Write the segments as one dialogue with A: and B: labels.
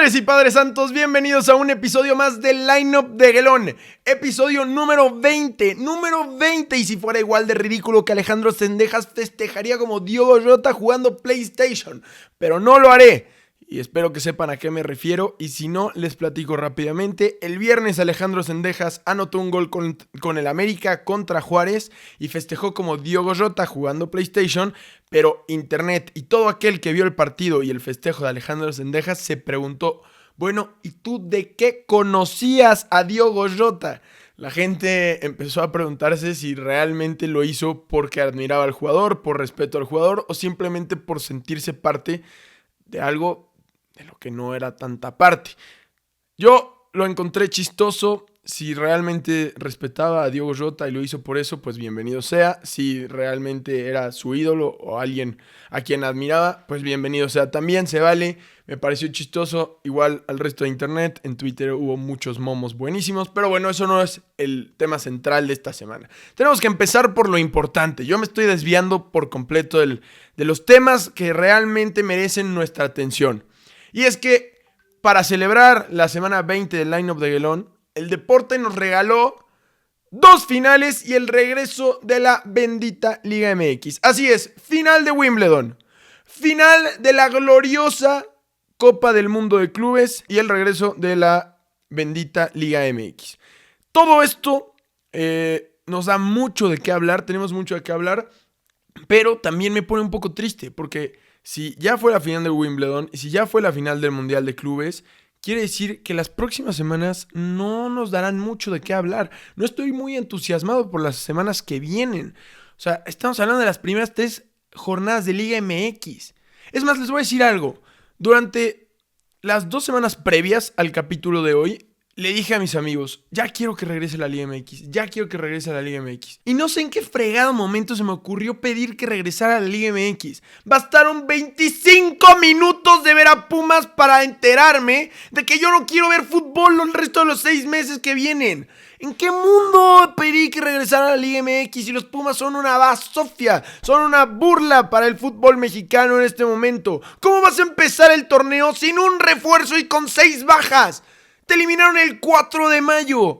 A: Padres y Padres Santos, bienvenidos a un episodio más del Lineup de Gelón. Episodio número 20, y si fuera igual de ridículo que Alejandro Zendejas, festejaría como Diogo Jota jugando PlayStation, pero no lo haré. Y espero que sepan a qué me refiero, y si no, les platico rápidamente. El viernes Alejandro Zendejas anotó un gol con el América contra Juárez y festejó como Diogo Jota jugando PlayStation, pero internet y todo aquel que vio el partido y el festejo de Alejandro Zendejas se preguntó, bueno, ¿y tú de qué conocías a Diogo Jota? La gente empezó a preguntarse si realmente lo hizo porque admiraba al jugador, por respeto al jugador o simplemente por sentirse parte de algo de lo que no era tanta parte. Yo lo encontré chistoso. Si realmente respetaba a Diogo Jota y lo hizo por eso, pues bienvenido sea. Si realmente era su ídolo o alguien a quien admiraba, pues bienvenido sea. También se vale. Me pareció chistoso. Igual al resto de internet. En Twitter hubo muchos momos buenísimos. Pero bueno, eso no es el tema central de esta semana. Tenemos que empezar por lo importante. Yo me estoy desviando por completo de los temas que realmente merecen nuestra atención. Y es que para celebrar la semana 20 del Lineup de Gelón, el deporte nos regaló 2 finales y el regreso de la bendita Liga MX. Así es, final de Wimbledon, final de la gloriosa Copa del Mundo de Clubes y el regreso de la bendita Liga MX. Todo esto nos da mucho de qué hablar, tenemos mucho de qué hablar, pero también me pone un poco triste porque si ya fue la final de Wimbledon y si ya fue la final del Mundial de Clubes, quiere decir que las próximas semanas no nos darán mucho de qué hablar. No estoy muy entusiasmado por las semanas que vienen. O sea, estamos hablando de las primeras 3 jornadas de Liga MX. Es más, les voy a decir algo. Durante las 2 semanas previas al capítulo de hoy, le dije a mis amigos, ya quiero que regrese la Liga MX, ya quiero que regrese a la Liga MX. Y no sé en qué fregado momento se me ocurrió pedir que regresara a la Liga MX. Bastaron 25 minutos de ver a Pumas para enterarme de que yo no quiero ver fútbol el resto de los 6 meses que vienen. ¿En qué mundo pedí que regresara a la Liga MX y los Pumas son una basofia, son una burla para el fútbol mexicano en este momento? ¿Cómo vas a empezar el torneo sin un refuerzo y con 6 bajas? Te eliminaron el 4 de mayo.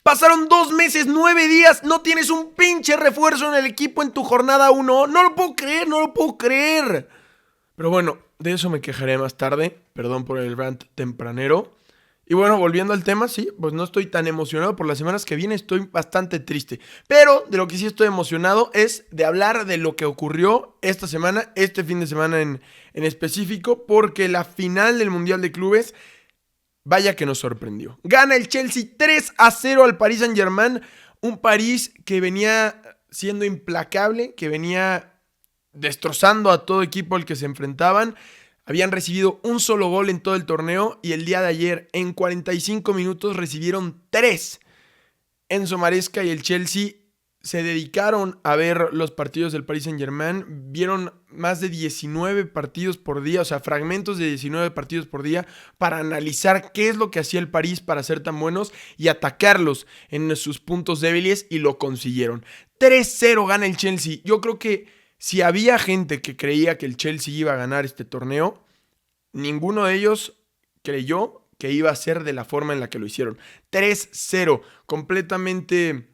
A: Pasaron 2 meses, 9 días. No tienes un pinche refuerzo en el equipo en tu jornada 1. No lo puedo creer. Pero bueno, de eso me quejaré más tarde. Perdón por el rant tempranero. Y bueno, volviendo al tema, sí, pues no estoy tan emocionado por las semanas que vienen. Estoy bastante triste. Pero de lo que sí estoy emocionado es de hablar de lo que ocurrió esta semana, este fin de semana en específico. Porque la final del Mundial de Clubes, vaya que nos sorprendió. Gana el Chelsea 3-0 al Paris Saint-Germain. Un París que venía siendo implacable, que venía destrozando a todo equipo al que se enfrentaban. Habían recibido un solo gol en todo el torneo y el día de ayer, en 45 minutos, recibieron 3. Enzo Maresca y el Chelsea se dedicaron a ver los partidos del Paris Saint-Germain, vieron más de 19 partidos por día, o sea, fragmentos de 19 partidos por día para analizar qué es lo que hacía el París para ser tan buenos y atacarlos en sus puntos débiles, y lo consiguieron. 3-0 gana el Chelsea. Yo creo que si había gente que creía que el Chelsea iba a ganar este torneo, ninguno de ellos creyó que iba a ser de la forma en la que lo hicieron. 3-0, completamente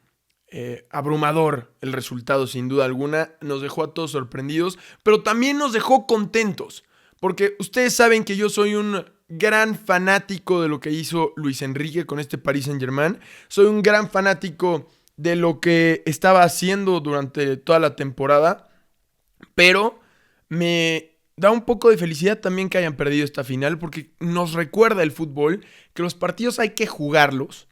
A: abrumador el resultado, sin duda alguna. Nos dejó a todos sorprendidos, pero también nos dejó contentos, porque ustedes saben que yo soy un gran fanático de lo que hizo Luis Enrique con este Paris Saint-Germain. Soy un gran fanático de lo que estaba haciendo durante toda la temporada, pero me da un poco de felicidad también que hayan perdido esta final, porque nos recuerda el fútbol que los partidos hay que jugarlos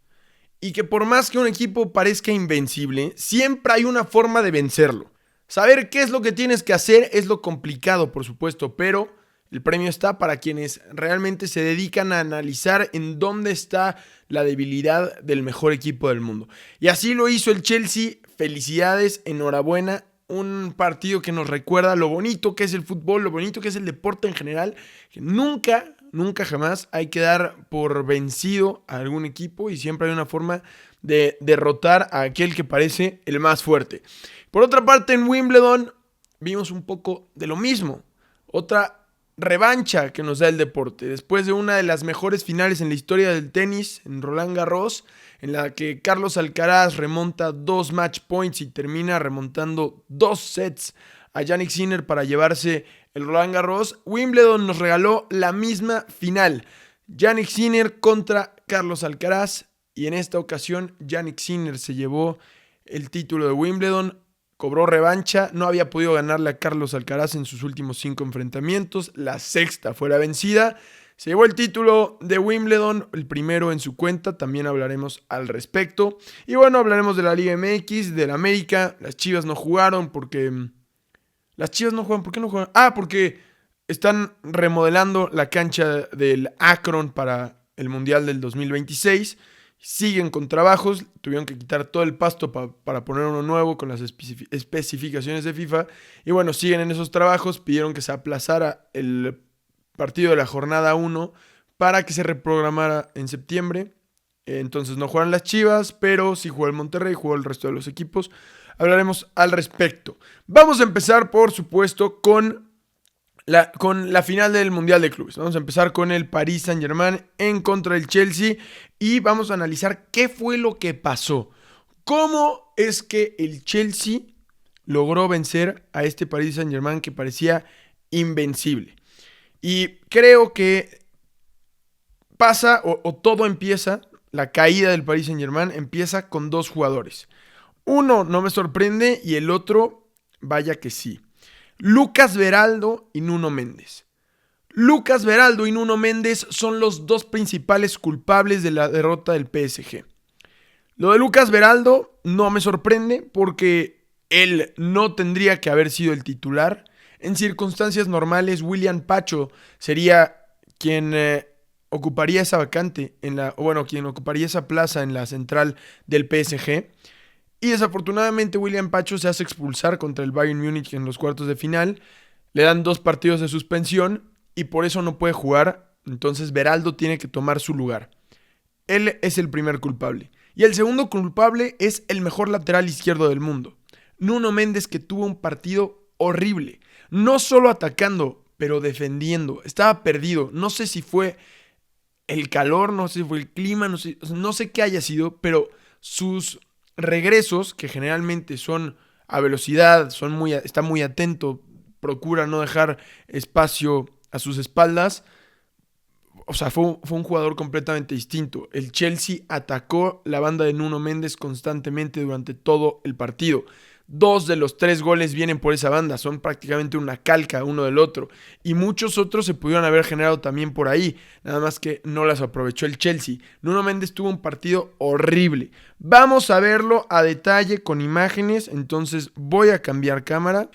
A: y que por más que un equipo parezca invencible, siempre hay una forma de vencerlo. Saber qué es lo que tienes que hacer es lo complicado, por supuesto, pero el premio está para quienes realmente se dedican a analizar en dónde está la debilidad del mejor equipo del mundo. Y así lo hizo el Chelsea. Felicidades, enhorabuena. Un partido que nos recuerda lo bonito que es el fútbol, lo bonito que es el deporte en general, que nunca jamás hay que dar por vencido a algún equipo y siempre hay una forma de derrotar a aquel que parece el más fuerte. Por otra parte, en Wimbledon vimos un poco de lo mismo. Otra revancha que nos da el deporte. Después de una de las mejores finales en la historia del tenis, en Roland Garros, en la que Carlos Alcaraz remonta 2 match points y termina remontando 2 sets a Jannik Sinner para llevarse el Roland Garros, Wimbledon nos regaló la misma final. Jannik Sinner contra Carlos Alcaraz, y en esta ocasión Jannik Sinner se llevó el título de Wimbledon. Cobró revancha, no había podido ganarle a Carlos Alcaraz en sus últimos 5 enfrentamientos, la sexta fue la vencida. Se llevó el título de Wimbledon, el primero en su cuenta, también hablaremos al respecto. Y bueno, hablaremos de la Liga MX, del América. Las Chivas no jugaron porque... Las Chivas no juegan, ¿por qué no juegan? Porque están remodelando la cancha del Akron para el Mundial del 2026. Siguen con trabajos, tuvieron que quitar todo el pasto para poner uno nuevo con las especificaciones de FIFA. Y bueno, siguen en esos trabajos, pidieron que se aplazara el partido de la jornada 1 para que se reprogramara en septiembre. Entonces no jugaron las Chivas, pero sí jugó el Monterrey, jugó el resto de los equipos. Hablaremos al respecto. Vamos a empezar, por supuesto, con la final del Mundial de Clubes. Vamos a empezar con el Paris Saint-Germain en contra del Chelsea y vamos a analizar qué fue lo que pasó. ¿Cómo es que el Chelsea logró vencer a este Paris Saint-Germain que parecía invencible? Y creo que pasa o todo empieza, la caída del Paris Saint-Germain empieza con 2 jugadores. Uno no me sorprende y el otro, vaya que sí. Lucas Beraldo y Nuno Méndez. Lucas Beraldo y Nuno Méndez son los 2 principales culpables de la derrota del PSG. Lo de Lucas Beraldo no me sorprende porque él no tendría que haber sido el titular. En circunstancias normales, William Pacho sería quien ocuparía esa vacante, quien ocuparía esa plaza en la central del PSG. Y desafortunadamente William Pacho se hace expulsar contra el Bayern Múnich en los cuartos de final. Le dan 2 partidos de suspensión y por eso no puede jugar. Entonces Beraldo tiene que tomar su lugar. Él es el primer culpable. Y el segundo culpable es el mejor lateral izquierdo del mundo, Nuno Méndez, que tuvo un partido horrible. No solo atacando, pero defendiendo. Estaba perdido. No sé si fue el calor, no sé si fue el clima, no sé qué haya sido, pero sus regresos, que generalmente son a velocidad, está muy atento, procura no dejar espacio a sus espaldas. O sea, fue un jugador completamente distinto. El Chelsea atacó la banda de Nuno Méndez constantemente durante todo el partido. 2 de los 3 goles vienen por esa banda, son prácticamente una calca uno del otro. Y muchos otros se pudieron haber generado también por ahí, nada más que no las aprovechó el Chelsea. Nuno Méndez tuvo un partido horrible. Vamos a verlo a detalle con imágenes, entonces voy a cambiar cámara.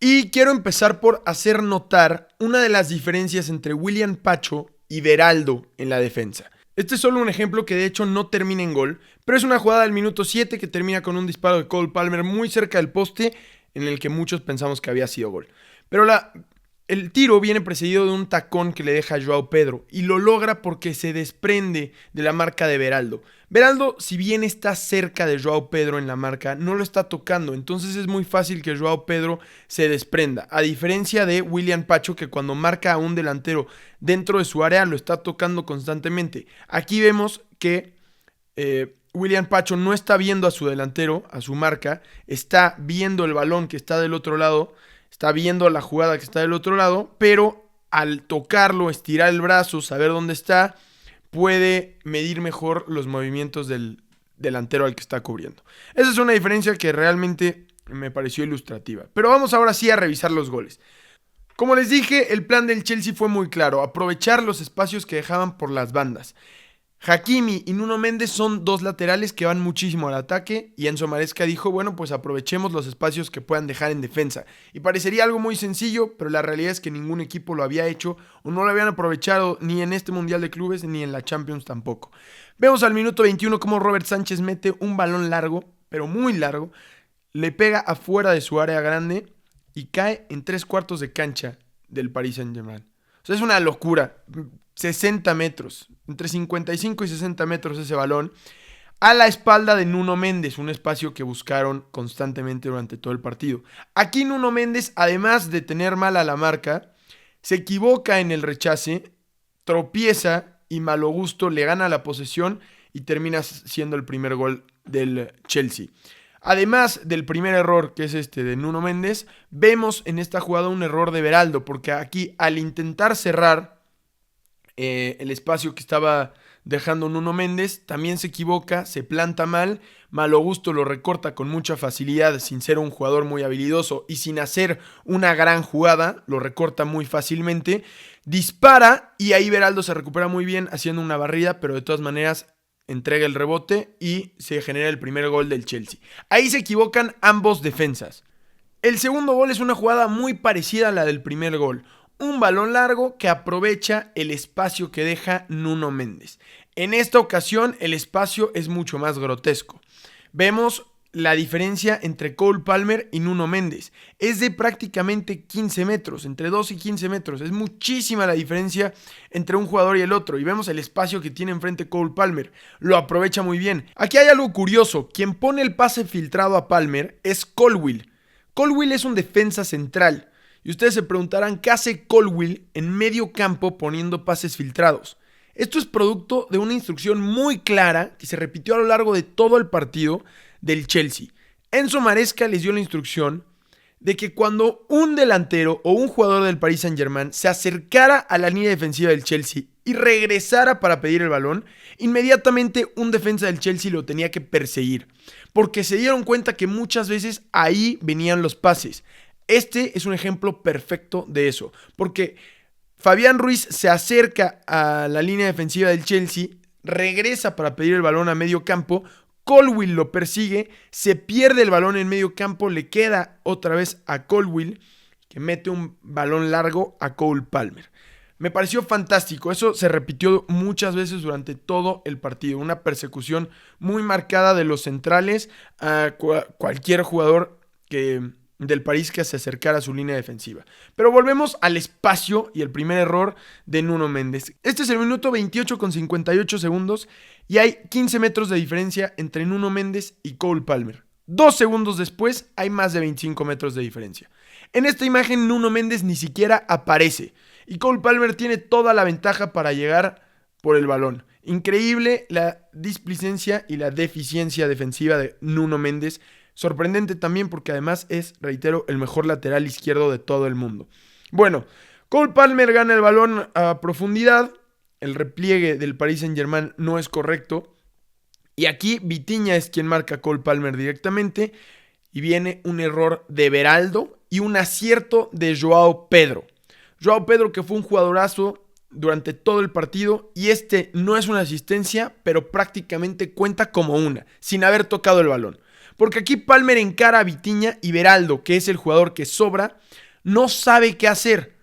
A: Y quiero empezar por hacer notar una de las diferencias entre William Pacho y Beraldo en la defensa. Este es solo un ejemplo que de hecho no termina en gol, pero es una jugada del minuto 7 que termina con un disparo de Cole Palmer muy cerca del poste, en el que muchos pensamos que había sido gol. Pero el tiro viene precedido de un tacón que le deja a Joao Pedro, y lo logra porque se desprende de la marca de Beraldo. Beraldo, si bien está cerca de Joao Pedro en la marca, no lo está tocando, entonces es muy fácil que Joao Pedro se desprenda, a diferencia de William Pacho, que cuando marca a un delantero dentro de su área lo está tocando constantemente. Aquí vemos que William Pacho no está viendo a su delantero, a su marca, está viendo el balón que está del otro lado, está viendo la jugada que está del otro lado, pero al tocarlo, estirar el brazo, saber dónde está, puede medir mejor los movimientos del delantero al que está cubriendo. Esa es una diferencia que realmente me pareció ilustrativa. Pero vamos ahora sí a revisar los goles. Como les dije, el plan del Chelsea fue muy claro: aprovechar los espacios que dejaban por las bandas. Hakimi y Nuno Méndez son 2 laterales que van muchísimo al ataque, y Enzo Maresca dijo, bueno, pues aprovechemos los espacios que puedan dejar en defensa. Y parecería algo muy sencillo, pero la realidad es que ningún equipo lo había hecho o no lo habían aprovechado ni en este Mundial de Clubes ni en la Champions tampoco. Vemos al minuto 21 cómo Robert Sánchez mete un balón largo, pero muy largo, le pega afuera de su área grande y cae en 3/4 de cancha del Paris Saint-Germain. O sea, es una locura. 60 metros, entre 55 y 60 metros ese balón, a la espalda de Nuno Méndez, un espacio que buscaron constantemente durante todo el partido. Aquí Nuno Méndez, además de tener mala la marca, se equivoca en el rechace, tropieza y Malo Gusto le gana la posesión y termina siendo el primer gol del Chelsea. Además del primer error, que es este de Nuno Méndez, vemos en esta jugada un error de Beraldo, porque aquí al intentar cerrar el espacio que estaba dejando Nuno Méndez, también se equivoca, se planta mal, Malo Gusto lo recorta con mucha facilidad sin ser un jugador muy habilidoso y sin hacer una gran jugada, lo recorta muy fácilmente, dispara y ahí Beraldo se recupera muy bien haciendo una barrida, pero de todas maneras entrega el rebote y se genera el primer gol del Chelsea. Ahí se equivocan ambos defensas. El segundo gol es una jugada muy parecida a la del primer gol. Un balón largo que aprovecha el espacio que deja Nuno Méndez. En esta ocasión el espacio es mucho más grotesco. Vemos la diferencia entre Cole Palmer y Nuno Méndez. Es de prácticamente 15 metros, entre 2 y 15 metros. Es muchísima la diferencia entre un jugador y el otro. Y vemos el espacio que tiene enfrente Cole Palmer. Lo aprovecha muy bien. Aquí hay algo curioso. Quien pone el pase filtrado a Palmer es Colwill. Colwill es un defensa central. Y ustedes se preguntarán, ¿qué hace Colwill en medio campo poniendo pases filtrados? Esto es producto de una instrucción muy clara que se repitió a lo largo de todo el partido del Chelsea. Enzo Maresca les dio la instrucción de que cuando un delantero o un jugador del Paris Saint-Germain se acercara a la línea defensiva del Chelsea y regresara para pedir el balón, inmediatamente un defensa del Chelsea lo tenía que perseguir, porque se dieron cuenta que muchas veces ahí venían los pases. Este es un ejemplo perfecto de eso, porque Fabián Ruiz se acerca a la línea defensiva del Chelsea, regresa para pedir el balón a medio campo, Colwill lo persigue, se pierde el balón en medio campo, le queda otra vez a Colwill, que mete un balón largo a Cole Palmer. Me pareció fantástico, eso se repitió muchas veces durante todo el partido, una persecución muy marcada de los centrales a cualquier jugador del París que se acercara a su línea defensiva. Pero volvemos al espacio y el primer error de Nuno Méndez. Este es el minuto 28 con 58 segundos y hay 15 metros de diferencia entre Nuno Méndez y Cole Palmer. 2 segundos después hay más de 25 metros de diferencia. En esta imagen Nuno Méndez ni siquiera aparece y Cole Palmer tiene toda la ventaja para llegar por el balón. Increíble la displicencia y la deficiencia defensiva de Nuno Méndez. Sorprendente también porque además es, reitero, el mejor lateral izquierdo de todo el mundo. Bueno, Cole Palmer gana el balón a profundidad. El repliegue del Paris Saint-Germain no es correcto. Y aquí Vitinha es quien marca a Cole Palmer directamente. Y viene un error de Beraldo y un acierto de Joao Pedro. Joao Pedro, que fue un jugadorazo durante todo el partido. Y este no es una asistencia, pero prácticamente cuenta como una, sin haber tocado el balón. Porque aquí Palmer encara a Vitinha y Beraldo, que es el jugador que sobra, no sabe qué hacer.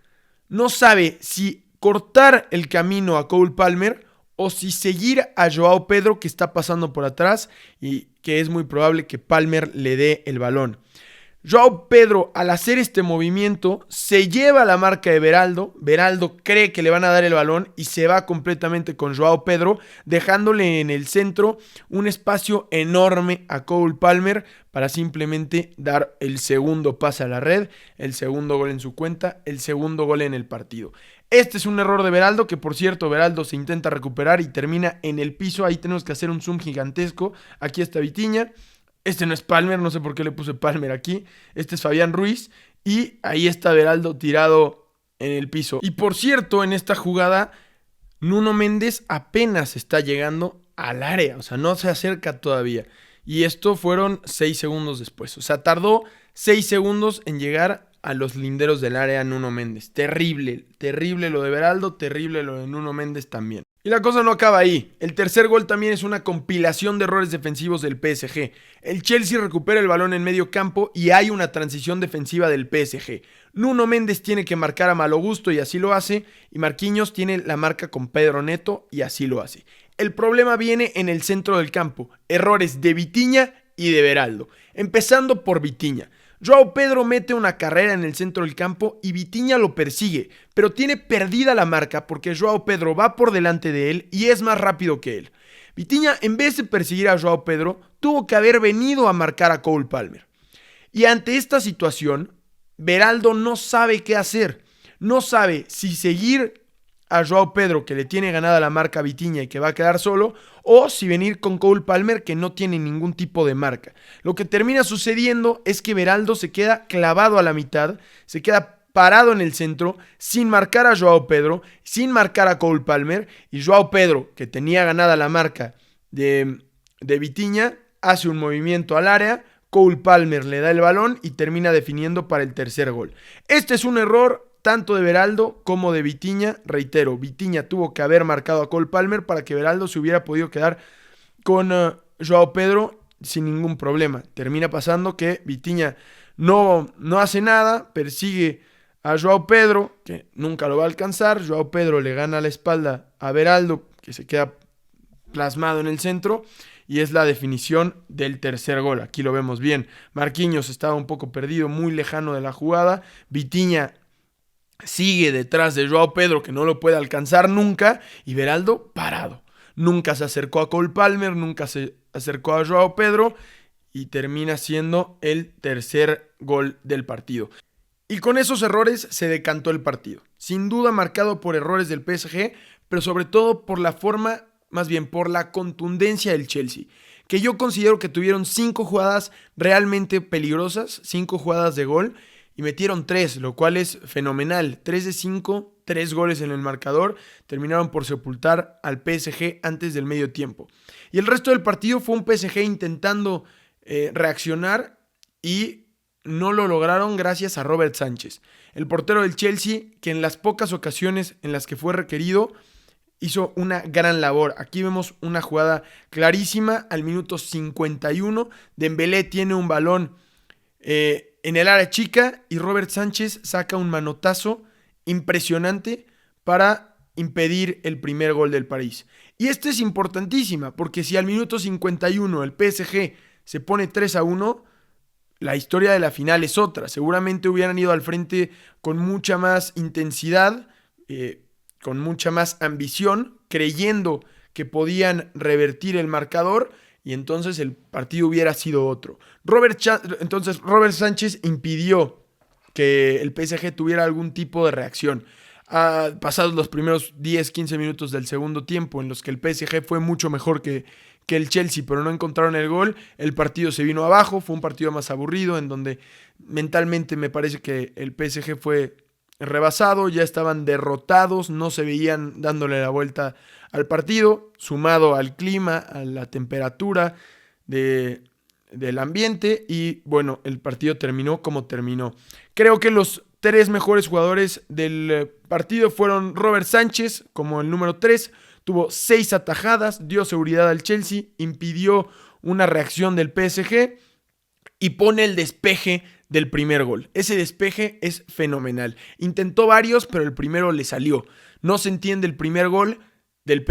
A: No sabe si cortar el camino a Cole Palmer o si seguir a Joao Pedro, que está pasando por atrás y que es muy probable que Palmer le dé el balón. Joao Pedro, al hacer este movimiento, se lleva la marca de Beraldo. Beraldo cree que le van a dar el balón y se va completamente con Joao Pedro, dejándole en el centro un espacio enorme a Cole Palmer para simplemente dar el segundo pase a la red, el segundo gol en su cuenta, el segundo gol en el partido. Este es un error de Beraldo, que por cierto Beraldo se intenta recuperar y termina en el piso. Ahí tenemos que hacer un zoom gigantesco. Aquí está Vitinha. Este no es Palmer, no sé por qué le puse Palmer aquí. Este es Fabián Ruiz y ahí está Beraldo tirado en el piso. Y por cierto, en esta jugada, Nuno Méndez apenas está llegando al área, o sea, no se acerca todavía. Y esto fueron 6 segundos después, o sea, tardó 6 segundos en llegar a los linderos del área Nuno Méndez. Terrible, terrible lo de Beraldo, terrible lo de Nuno Méndez también. Y la cosa no acaba ahí. El tercer gol también es una compilación de errores defensivos del PSG. El Chelsea recupera el balón en medio campo y hay una transición defensiva del PSG. Nuno Méndez tiene que marcar a Malo Gusto y así lo hace. Y Marquinhos tiene la marca con Pedro Neto y así lo hace. El problema viene en el centro del campo. Errores de Vitinha y de Beraldo. Empezando por Vitinha. Joao Pedro mete una carrera en el centro del campo y Vitinha lo persigue, pero tiene perdida la marca porque Joao Pedro va por delante de él y es más rápido que él. Vitinha, en vez de perseguir a Joao Pedro, tuvo que haber venido a marcar a Cole Palmer. Y ante esta situación, Beraldo no sabe qué hacer. No sabe si seguir a Joao Pedro, que le tiene ganada la marca a Vitinha y que va a quedar solo, o si venir con Cole Palmer, que no tiene ningún tipo de marca. Lo que termina sucediendo es que Beraldo se queda clavado a la mitad, se queda parado en el centro, sin marcar a Joao Pedro, sin marcar a Cole Palmer, y Joao Pedro, que tenía ganada la marca de Vitinha, hace un movimiento al área, Cole Palmer le da el balón y termina definiendo para el tercer gol. Este es un error tanto de Beraldo como de Vitinha. Reitero, Vitinha tuvo que haber marcado a Cole Palmer para que Beraldo se hubiera podido quedar con Joao Pedro sin ningún problema. Termina pasando que Vitinha no hace nada, persigue a Joao Pedro, que nunca lo va a alcanzar. Joao Pedro le gana la espalda a Beraldo, que se queda plasmado en el centro, y es la definición del tercer gol. Aquí lo vemos bien. Marquinhos estaba un poco perdido, muy lejano de la jugada. Vitinha sigue detrás de Joao Pedro, que no lo puede alcanzar nunca, y Beraldo parado. Nunca se acercó a Cole Palmer, nunca se acercó a Joao Pedro, y termina siendo el tercer gol del partido. Y con esos errores se decantó el partido. Sin duda marcado por errores del PSG, pero sobre todo por la forma, más bien por la contundencia del Chelsea, que yo considero que tuvieron 5 jugadas realmente peligrosas, 5 jugadas de gol, y metieron 3, lo cual es fenomenal. 3 de 5, 3 goles en el marcador, terminaron por sepultar al PSG antes del medio tiempo. Y el resto del partido fue un PSG intentando reaccionar, y no lo lograron gracias a Robert Sánchez, el portero del Chelsea, que en las pocas ocasiones en las que fue requerido hizo una gran labor. Aquí vemos una jugada clarísima al minuto 51. Dembélé tiene un balón en el área chica y Robert Sánchez saca un manotazo impresionante para impedir el primer gol del París. Y esta es importantísima, porque si al minuto 51 el PSG se pone 3-1, la historia de la final es otra. Seguramente hubieran ido al frente con mucha más intensidad, con mucha más ambición, creyendo que podían revertir el marcador, y entonces el partido hubiera sido otro. Robert Sánchez impidió que el PSG tuviera algún tipo de reacción. Pasados los primeros 10-15 minutos del segundo tiempo, en los que el PSG fue mucho mejor que el Chelsea, pero no encontraron el gol, el partido se vino abajo. Fue un partido más aburrido, en donde mentalmente me parece que el PSG fue rebasado, ya estaban derrotados, no se veían dándole la vuelta al partido, sumado al clima, a la temperatura del ambiente, y bueno, el partido terminó como terminó. Creo que los 3 mejores jugadores del partido fueron Robert Sánchez como el número 3, tuvo 6 atajadas, dio seguridad al Chelsea, impidió una reacción del PSG y pone el despeje del primer gol. Ese despeje es fenomenal. Intentó varios, pero el primero le salió. No se entiende el primer gol del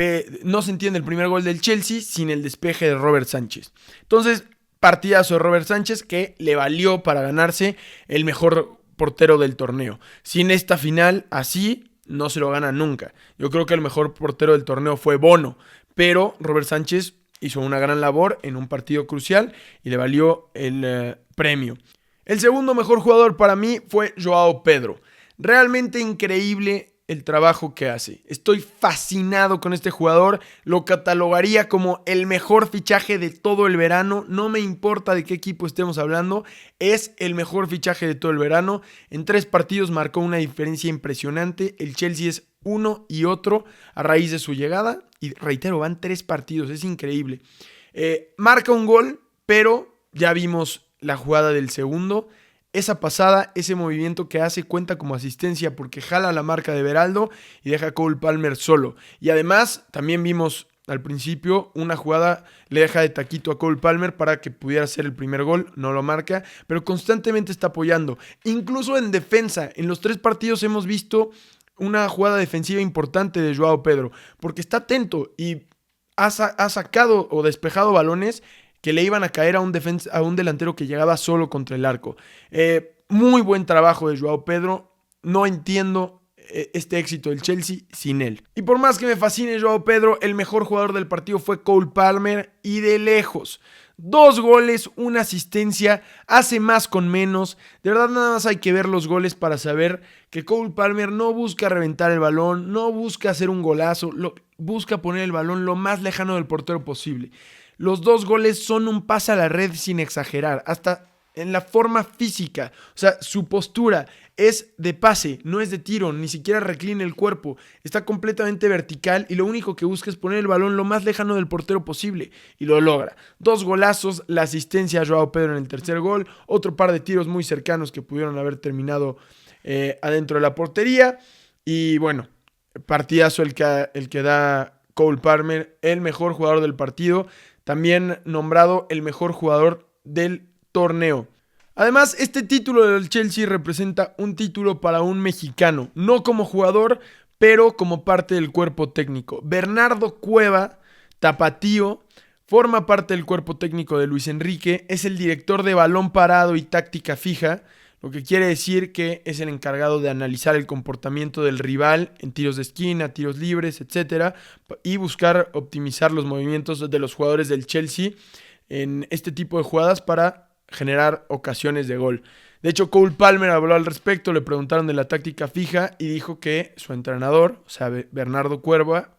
A: Chelsea sin el despeje de Robert Sánchez. Entonces, partidazo de Robert Sánchez que le valió para ganarse el mejor portero del torneo. Sin esta final así, no se lo gana nunca. Yo creo que el mejor portero del torneo fue Bono, pero Robert Sánchez hizo una gran labor en un partido crucial y le valió el premio. El segundo mejor jugador para mí fue Joao Pedro. Realmente increíble el trabajo que hace. Estoy fascinado con este jugador. Lo catalogaría como el mejor fichaje de todo el verano. No me importa de qué equipo estemos hablando. Es el mejor fichaje de todo el verano. En 3 partidos marcó una diferencia impresionante. El Chelsea es uno y otro a raíz de su llegada. Y reitero, van 3 partidos. Es increíble. Marca un gol, pero ya vimos la jugada del segundo. Esa pasada, ese movimiento que hace cuenta como asistencia porque jala la marca de Beraldo y deja a Cole Palmer solo. Y además también vimos al principio una jugada, le deja de taquito a Cole Palmer para que pudiera hacer el primer gol, no lo marca, pero constantemente está apoyando. Incluso en defensa, en los 3 partidos hemos visto una jugada defensiva importante de Joao Pedro, porque está atento y ha sacado o despejado balones que le iban a caer a un delantero que llegaba solo contra el arco. Muy buen trabajo de Joao Pedro. No entiendo este éxito del Chelsea sin él. Y por más que me fascine Joao Pedro, el mejor jugador del partido fue Cole Palmer, y de lejos. 2 goles, una asistencia, hace más con menos. De verdad nada más hay que ver los goles para saber que Cole Palmer no busca reventar el balón, no busca hacer un golazo, busca poner el balón lo más lejano del portero posible. Los 2 goles son un pase a la red sin exagerar, hasta en la forma física. O sea, su postura es de pase, no es de tiro, ni siquiera reclina el cuerpo. Está completamente vertical y lo único que busca es poner el balón lo más lejano del portero posible. Y lo logra. 2 golazos, la asistencia a Joao Pedro en el tercer gol, otro par de tiros muy cercanos que pudieron haber terminado adentro de la portería. Y bueno, partidazo el que da Cole Palmer, el mejor jugador del partido. También nombrado el mejor jugador del torneo. Además, este título del Chelsea representa un título para un mexicano, no como jugador, pero como parte del cuerpo técnico. Bernardo Cueva, tapatío, forma parte del cuerpo técnico de Luis Enrique, es el director de balón parado y táctica fija, lo que quiere decir que es el encargado de analizar el comportamiento del rival en tiros de esquina, tiros libres, etc. y buscar optimizar los movimientos de los jugadores del Chelsea en este tipo de jugadas para generar ocasiones de gol. De hecho, Cole Palmer habló al respecto, le preguntaron de la táctica fija y dijo que su entrenador, o sea, Bernardo Cueva,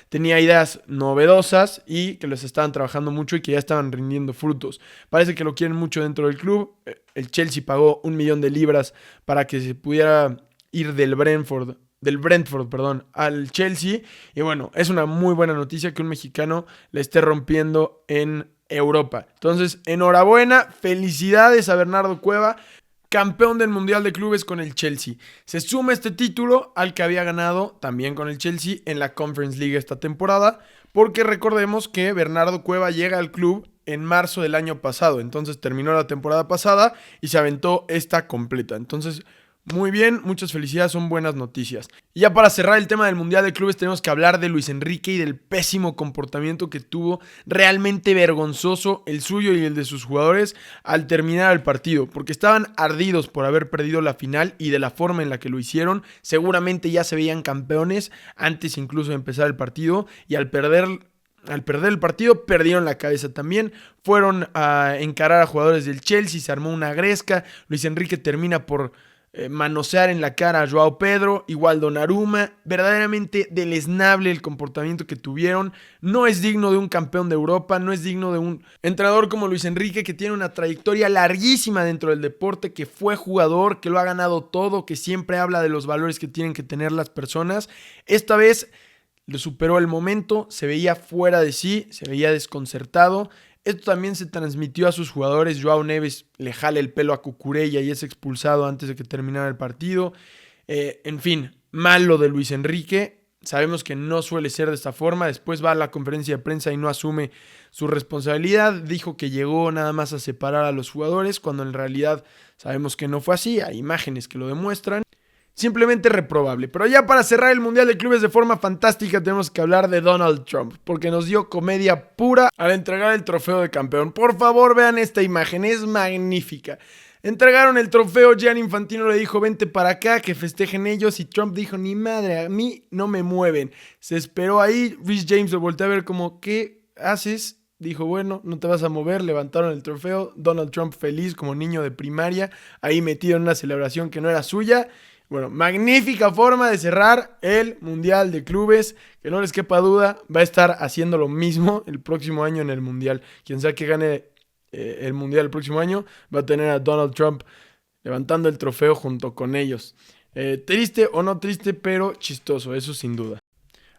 A: tenía ideas novedosas y que los estaban trabajando mucho y que ya estaban rindiendo frutos. Parece que lo quieren mucho dentro del club. El Chelsea pagó 1 millón de libras para que se pudiera ir del Brentford, al Chelsea. Y bueno, es una muy buena noticia que un mexicano le esté rompiendo en Europa. Entonces, enhorabuena, felicidades a Bernardo Cueva, campeón del Mundial de Clubes con el Chelsea. Se suma este título al que había ganado también con el Chelsea en la Conference League esta temporada, porque recordemos que Bernardo Cueva llega al club en marzo del año pasado, entonces terminó la temporada pasada y se aventó esta completa. Entonces, muy bien, muchas felicidades, son buenas noticias. Y ya para cerrar el tema del Mundial de Clubes tenemos que hablar de Luis Enrique y del pésimo comportamiento que tuvo, realmente vergonzoso el suyo y el de sus jugadores al terminar el partido, porque estaban ardidos por haber perdido la final y de la forma en la que lo hicieron. Seguramente ya se veían campeones antes incluso de empezar el partido y al perder el partido, perdieron la cabeza también. Fueron a encarar a jugadores del Chelsea, se armó una gresca. Luis Enrique termina por manosear en la cara a Joao Pedro, igual Donnarumma. Verdaderamente deleznable el comportamiento que tuvieron. No es digno de un campeón de Europa, no es digno de un entrenador como Luis Enrique, que tiene una trayectoria larguísima dentro del deporte, que fue jugador, que lo ha ganado todo, que siempre habla de los valores que tienen que tener las personas. Esta vez lo superó el momento, se veía fuera de sí, se veía desconcertado. Esto también se transmitió a sus jugadores. Joao Neves le jala el pelo a Cucurella y es expulsado antes de que terminara el partido. En fin, mal lo de Luis Enrique. Sabemos que no suele ser de esta forma. Después va a la conferencia de prensa y no asume su responsabilidad. Dijo que llegó nada más a separar a los jugadores, cuando en realidad sabemos que no fue así. Hay imágenes que lo demuestran. Simplemente reprobable. Pero ya para cerrar el Mundial de Clubes de forma fantástica tenemos que hablar de Donald Trump, porque nos dio comedia pura al entregar el trofeo de campeón. Por favor, vean esta imagen, es magnífica. Entregaron el trofeo, Gianni Infantino le dijo vente para acá, que festejen ellos, y Trump dijo ni madre, a mí no me mueven. Se esperó ahí, Rhys James lo volteó a ver como ¿qué haces? Dijo bueno, no te vas a mover, levantaron el trofeo, Donald Trump feliz como niño de primaria, ahí metido en una celebración que no era suya. Bueno, magnífica forma de cerrar el Mundial de Clubes, que no les quepa duda, va a estar haciendo lo mismo el próximo año en el Mundial. Quien sea que gane el Mundial el próximo año, va a tener a Donald Trump levantando el trofeo junto con ellos. Triste o no triste, pero chistoso, eso sin duda.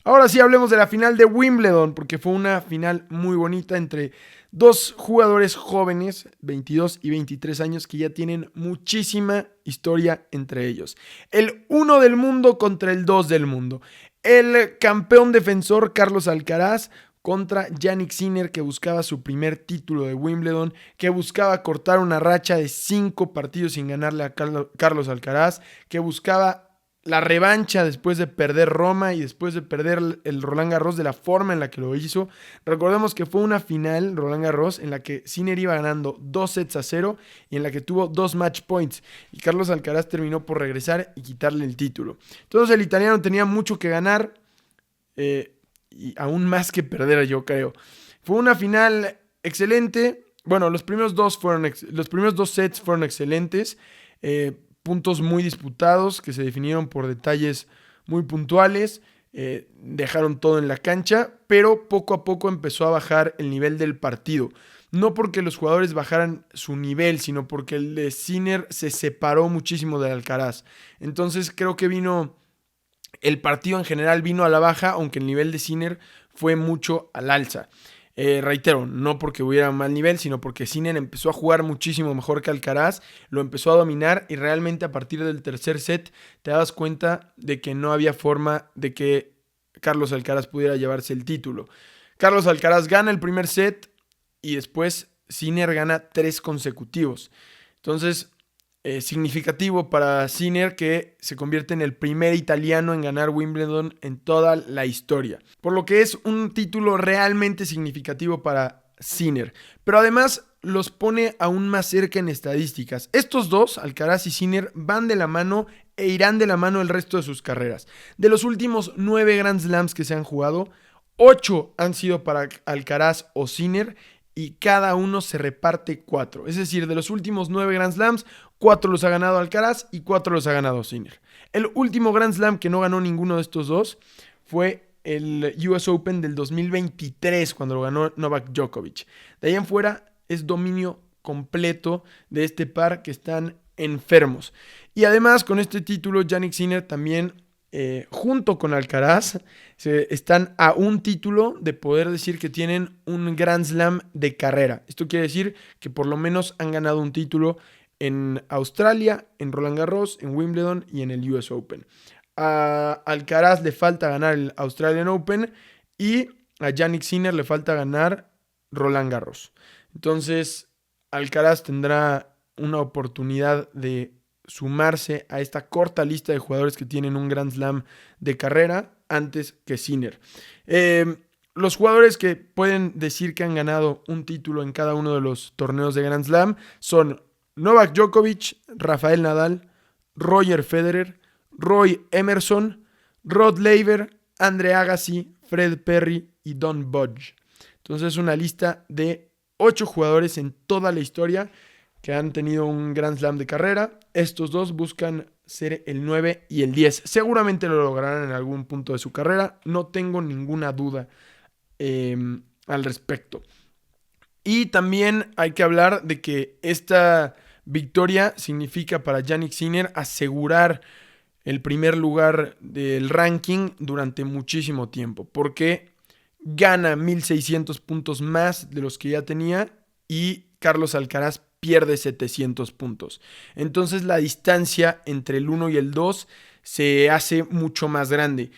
A: Ahora sí hablemos de la final de Wimbledon, porque fue una final muy bonita entre dos jugadores jóvenes, 22 y 23 años, que ya tienen muchísima historia entre ellos. El 1 del mundo contra el 2 del mundo. El campeón defensor Carlos Alcaraz contra Jannik Sinner, que buscaba su primer título de Wimbledon, que buscaba cortar una racha de 5 partidos sin ganarle a Carlos Alcaraz, que buscaba la revancha después de perder Roma y después de perder el Roland Garros de la forma en la que lo hizo. Recordemos que fue una final, Roland Garros, en la que Sinner iba ganando 2-0 y en la que tuvo 2 match points. Y Carlos Alcaraz terminó por regresar y quitarle el título. Entonces el italiano tenía mucho que ganar y aún más que perder, yo creo. Fue una final excelente. Bueno, los primeros dos sets fueron excelentes. Puntos muy disputados que se definieron por detalles muy puntuales. Dejaron todo en la cancha, pero poco a poco empezó a bajar el nivel del partido. No porque los jugadores bajaran su nivel, sino porque el de Sinner se separó muchísimo del Alcaraz. Entonces creo que el partido en general vino a la baja, aunque el nivel de Sinner fue mucho al alza. Reitero, no porque hubiera mal nivel, sino porque Sinner empezó a jugar muchísimo mejor que Alcaraz, lo empezó a dominar y realmente a partir del tercer set te dabas cuenta de que no había forma de que Carlos Alcaraz pudiera llevarse el título. Carlos Alcaraz gana el primer set y después Sinner gana 3 consecutivos. Entonces, significativo para Sinner, que se convierte en el primer italiano en ganar Wimbledon en toda la historia. Por lo que es un título realmente significativo para Sinner. Pero además los pone aún más cerca en estadísticas. Estos dos, Alcaraz y Sinner, van de la mano e irán de la mano el resto de sus carreras. De los últimos 9 Grand Slams que se han jugado, 8 han sido para Alcaraz o Sinner y cada uno se reparte 4. Es decir, de los últimos 9 Grand Slams, 4 los ha ganado Alcaraz y 4 los ha ganado Sinner. El último Grand Slam que no ganó ninguno de estos dos fue el US Open del 2023, cuando lo ganó Novak Djokovic. De ahí en fuera es dominio completo de este par que están enfermos. Y además con este título, Jannik Sinner también, junto con Alcaraz, están a un título de poder decir que tienen un Grand Slam de carrera. Esto quiere decir que por lo menos han ganado un título en Australia, en Roland Garros, en Wimbledon y en el US Open. A Alcaraz le falta ganar el Australian Open y a Jannik Sinner le falta ganar Roland Garros. Entonces, Alcaraz tendrá una oportunidad de sumarse a esta corta lista de jugadores que tienen un Grand Slam de carrera antes que Sinner. Los jugadores que pueden decir que han ganado un título en cada uno de los torneos de Grand Slam son Novak Djokovic, Rafael Nadal, Roger Federer, Roy Emerson, Rod Laver, Andre Agassi, Fred Perry y Don Budge. Entonces, una lista de 8 jugadores en toda la historia que han tenido un Grand Slam de carrera. Estos dos buscan ser el 9 y el 10. Seguramente lo lograrán en algún punto de su carrera. No tengo ninguna duda al respecto. Y también hay que hablar de que esta victoria significa para Jannik Sinner asegurar el primer lugar del ranking durante muchísimo tiempo, porque gana 1,600 puntos más de los que ya tenía y Carlos Alcaraz pierde 700 puntos. Entonces la distancia entre el 1 y el 2 se hace mucho más grande.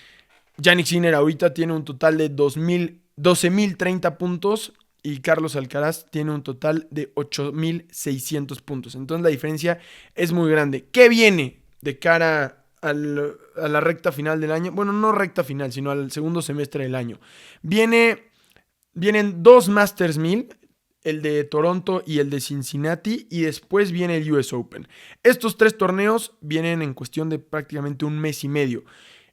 A: Jannik Sinner ahorita tiene un total de 12,030 puntos y Carlos Alcaraz tiene un total de 8,600 puntos. Entonces la diferencia es muy grande. ¿Qué viene de cara a la recta final del año? Bueno, no recta final, sino al segundo semestre del año. Vienen 2 Masters 1000, el de Toronto y el de Cincinnati, y después viene el US Open. Estos 3 torneos vienen en cuestión de prácticamente un mes y medio.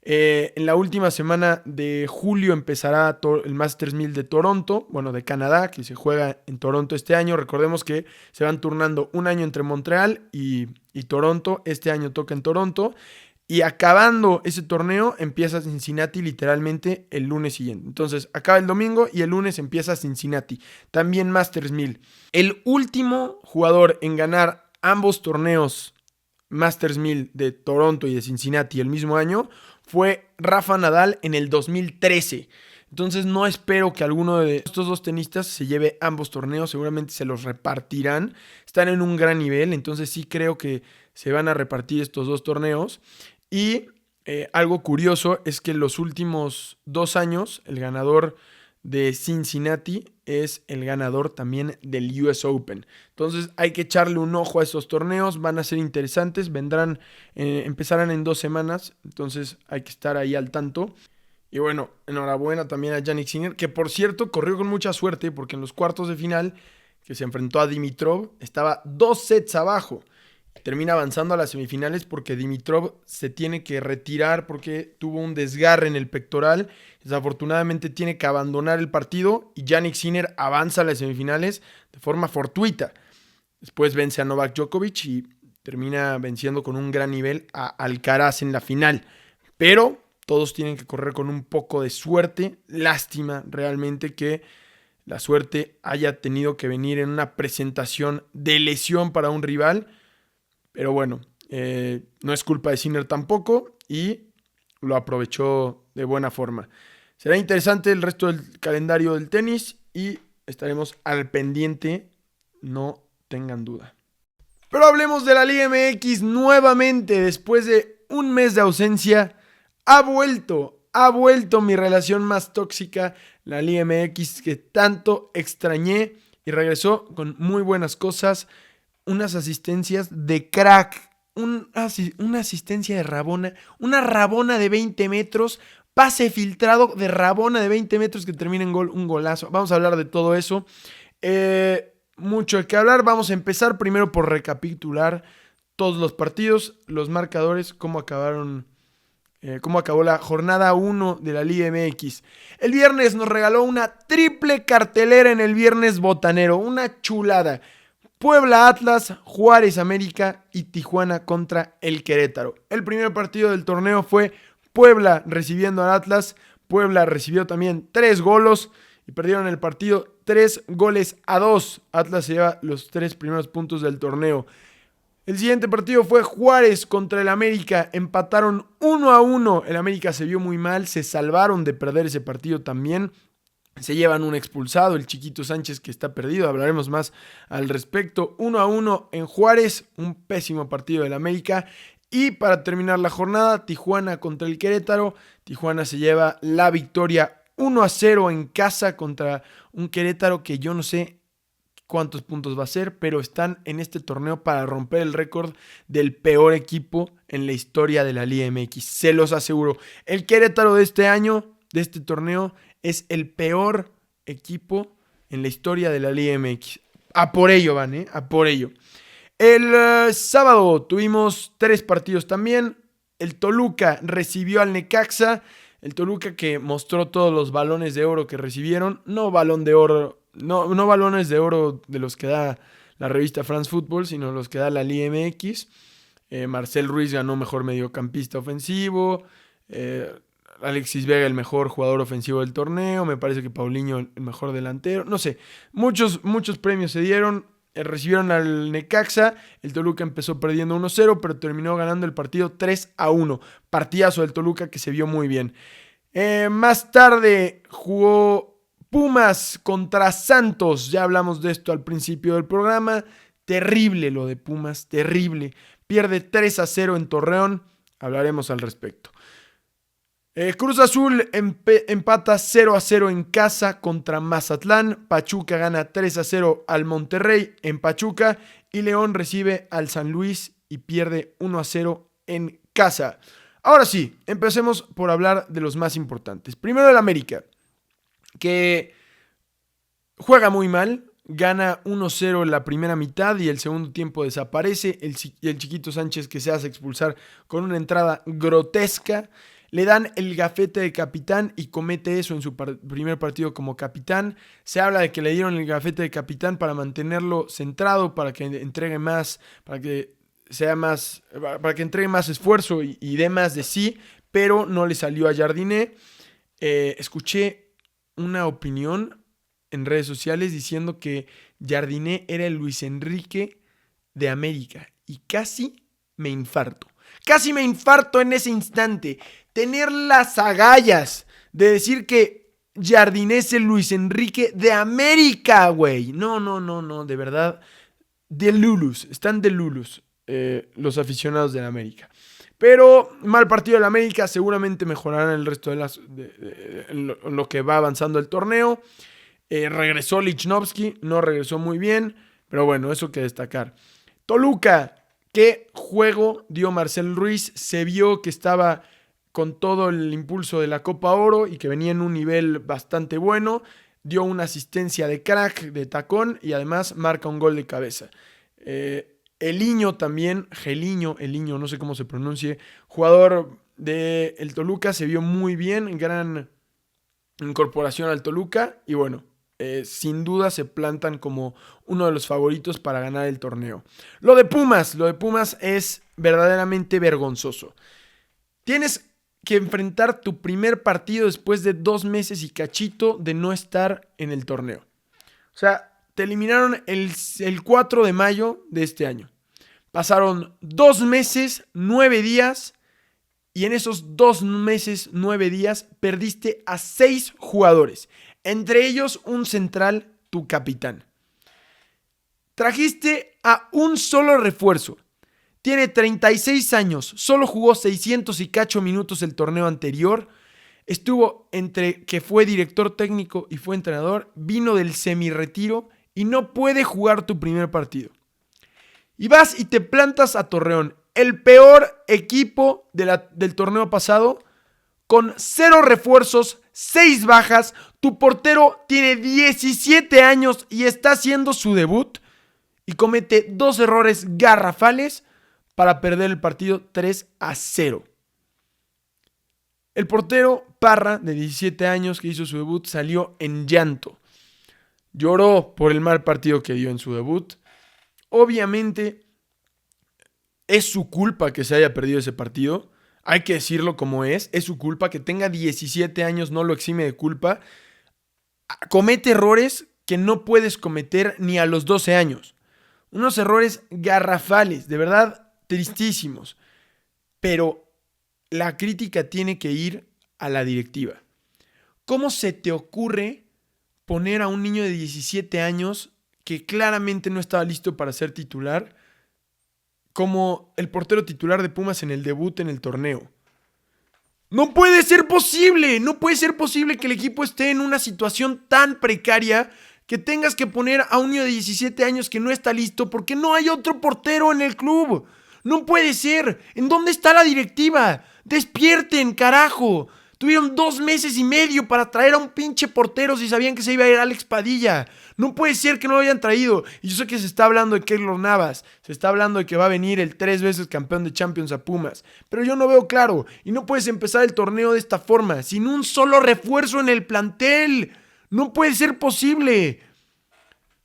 A: En la última semana de julio empezará el Masters 1000 de Toronto, bueno, de Canadá, que se juega en Toronto este año. Recordemos que se van turnando un año entre Montreal y Toronto. Este año toca en Toronto. Y acabando ese torneo, empieza Cincinnati literalmente el lunes siguiente. Entonces, acaba el domingo y el lunes empieza Cincinnati. También Masters 1000. El último jugador en ganar ambos torneos, Masters 1000 de Toronto y de Cincinnati el mismo año, fue Rafa Nadal en el 2013. Entonces no espero que alguno de estos dos tenistas se lleve ambos torneos. Seguramente se los repartirán. Están en un gran nivel. Entonces sí creo que se van a repartir estos 2 torneos. Y algo curioso es que en los últimos 2 años el ganador de Cincinnati es el ganador también del US Open. Entonces hay que echarle un ojo a estos torneos, van a ser interesantes, empezarán en 2 semanas, entonces hay que estar ahí al tanto. Y bueno, enhorabuena también a Jannik Sinner, que por cierto corrió con mucha suerte porque en los cuartos de final, que se enfrentó a Dimitrov, estaba 2 sets abajo termina avanzando a las semifinales porque Dimitrov se tiene que retirar porque tuvo un desgarre en el pectoral. Desafortunadamente tiene que abandonar el partido y Jannik Sinner avanza a las semifinales de forma fortuita. Después vence a Novak Djokovic y termina venciendo con un gran nivel a Alcaraz en la final. Pero todos tienen que correr con un poco de suerte. Lástima realmente que la suerte haya tenido que venir en una presentación de lesión para un rival. Pero bueno, no es culpa de Sinner tampoco y lo aprovechó de buena forma. Será interesante el resto del calendario del tenis y estaremos al pendiente, no tengan duda. Pero hablemos de la Liga MX nuevamente. Después de un mes de ausencia, ha vuelto mi relación más tóxica, la Liga MX que tanto extrañé, y regresó con muy buenas cosas. Unas asistencias de crack, una asistencia de Rabona, una Rabona de 20 metros, pase filtrado de Rabona de 20 metros que termina en gol, un golazo. Vamos a hablar de todo eso. Mucho de qué hablar. Vamos a empezar primero por recapitular todos los partidos, los marcadores, cómo acabó la jornada 1 de la Liga MX. El viernes nos regaló una triple cartelera en el viernes botanero, una chulada. Puebla Atlas, Juárez América y Tijuana contra el Querétaro. El primer partido del torneo fue Puebla recibiendo al Atlas. Puebla recibió también 3 golos y perdieron el partido 3-2. Atlas se lleva los 3 primeros puntos del torneo. El siguiente partido fue Juárez contra el América. Empataron 1-1. El América se vio muy mal. Se salvaron de perder ese partido también. Se llevan un expulsado, el Chiquito Sánchez, que está perdido. Hablaremos más al respecto. 1-1 en Juárez. Un pésimo partido del América. Y para terminar la jornada, Tijuana contra el Querétaro. Tijuana se lleva la victoria 1-0 en casa contra un Querétaro que yo no sé cuántos puntos va a ser, pero están en este torneo para romper el récord del peor equipo en la historia de la Liga MX. Se los aseguro. El Querétaro de este año, de este torneo, es el peor equipo en la historia de la Liga MX. A por ello van, a por ello. El sábado tuvimos 3 partidos también. El Toluca recibió al Necaxa. El Toluca que mostró todos los balones de oro que recibieron. No balones de oro de los que da la revista France Football, sino los que da la Liga MX. Marcel Ruiz ganó mejor mediocampista ofensivo. Alexis Vega el mejor jugador ofensivo del torneo. Me parece que Paulinho el mejor delantero. No sé, muchos premios se dieron. Recibieron al Necaxa. El Toluca empezó perdiendo 1-0, pero terminó ganando el partido 3-1. Partidazo del Toluca que se vio muy bien. Más tarde jugó Pumas contra Santos. Ya hablamos de esto al principio del programa. Terrible lo de Pumas, terrible. Pierde 3-0 en Torreón. Hablaremos al respecto. Cruz Azul empata 0-0 en casa contra Mazatlán. Pachuca gana 3-0 al Monterrey en Pachuca. Y León recibe al San Luis y pierde 1-0 en casa. Ahora sí, empecemos por hablar de los más importantes. Primero el América, que juega muy mal. Gana 1-0 en la primera mitad y el segundo tiempo desaparece. El Chiquito Sánchez que se hace expulsar con una entrada grotesca. Le dan el gafete de capitán y comete eso en su primer partido como capitán. Se habla de que le dieron el gafete de capitán para mantenerlo centrado, para que entregue más, para que entregue más esfuerzo y dé más de sí, pero no le salió a Jardiné. Escuché una opinión en redes sociales diciendo que Jardiné era el Luis Enrique de América y casi me infarto. Casi me infarto en ese instante. Tener las agallas de decir que Jardiné es el Luis Enrique de América, güey. No, de verdad. De Lulus, están de Lulus los aficionados de la América. Pero mal partido de la América, seguramente mejorarán el resto de lo que va avanzando el torneo. Regresó Lichnowsky, no regresó muy bien, pero bueno, eso que destacar. Toluca, qué juego dio Marcel Ruiz. Se vio que estaba con todo el impulso de la Copa Oro y que venía en un nivel bastante bueno. Dio una asistencia de crack, de tacón, y además marca un gol de cabeza. Eliño también, Eliño, no sé cómo se pronuncie, jugador del Toluca, se vio muy bien, gran incorporación al Toluca y bueno, sin duda se plantan como uno de los favoritos para ganar el torneo. Lo de Pumas es verdaderamente vergonzoso. Tienes que enfrentar tu primer partido después de 2 meses y cachito de no estar en el torneo. O sea, te eliminaron el 4 de mayo de este año. Pasaron 2 meses, 9 días. Y en esos 2 meses, 9 días, perdiste a 6 jugadores. Entre ellos un central, tu capitán. Trajiste a un solo refuerzo. Tiene 36 años. Solo jugó 600 y cacho minutos el torneo anterior. Estuvo entre que fue director técnico y fue entrenador. Vino del semi-retiro y no puede jugar tu primer partido. Y vas y te plantas a Torreón, el peor equipo del torneo pasado, con 0 refuerzos, 6 bajas. Tu portero tiene 17 años y está haciendo su debut y comete 2 errores garrafales para perder el partido 3-0. El portero Parra, de 17 años, que hizo su debut, salió en llanto. Lloró por el mal partido que dio en su debut. Obviamente es su culpa que se haya perdido ese partido. Hay que decirlo como es su culpa. Que tenga 17 años no lo exime de culpa. Comete errores que no puedes cometer ni a los 12 años. Unos errores garrafales, de verdad tristísimos. Pero la crítica tiene que ir a la directiva. ¿Cómo se te ocurre poner a un niño de 17 años que claramente no estaba listo para ser titular como el portero titular de Pumas en el debut en el torneo? No puede ser posible que el equipo esté en una situación tan precaria que tengas que poner a un niño de 17 años que no está listo porque no hay otro portero en el club. No puede ser. ¿En dónde está la directiva? Despierten, carajo. Tuvieron 2 meses y medio para traer a un pinche portero si sabían que se iba a ir Alex Padilla. No puede ser que no lo hayan traído. Y yo sé que se está hablando de Keylor Navas. Se está hablando de que va a venir el 3 veces campeón de Champions a Pumas. Pero yo no veo claro. Y no puedes empezar el torneo de esta forma, sin un solo refuerzo en el plantel. No puede ser posible.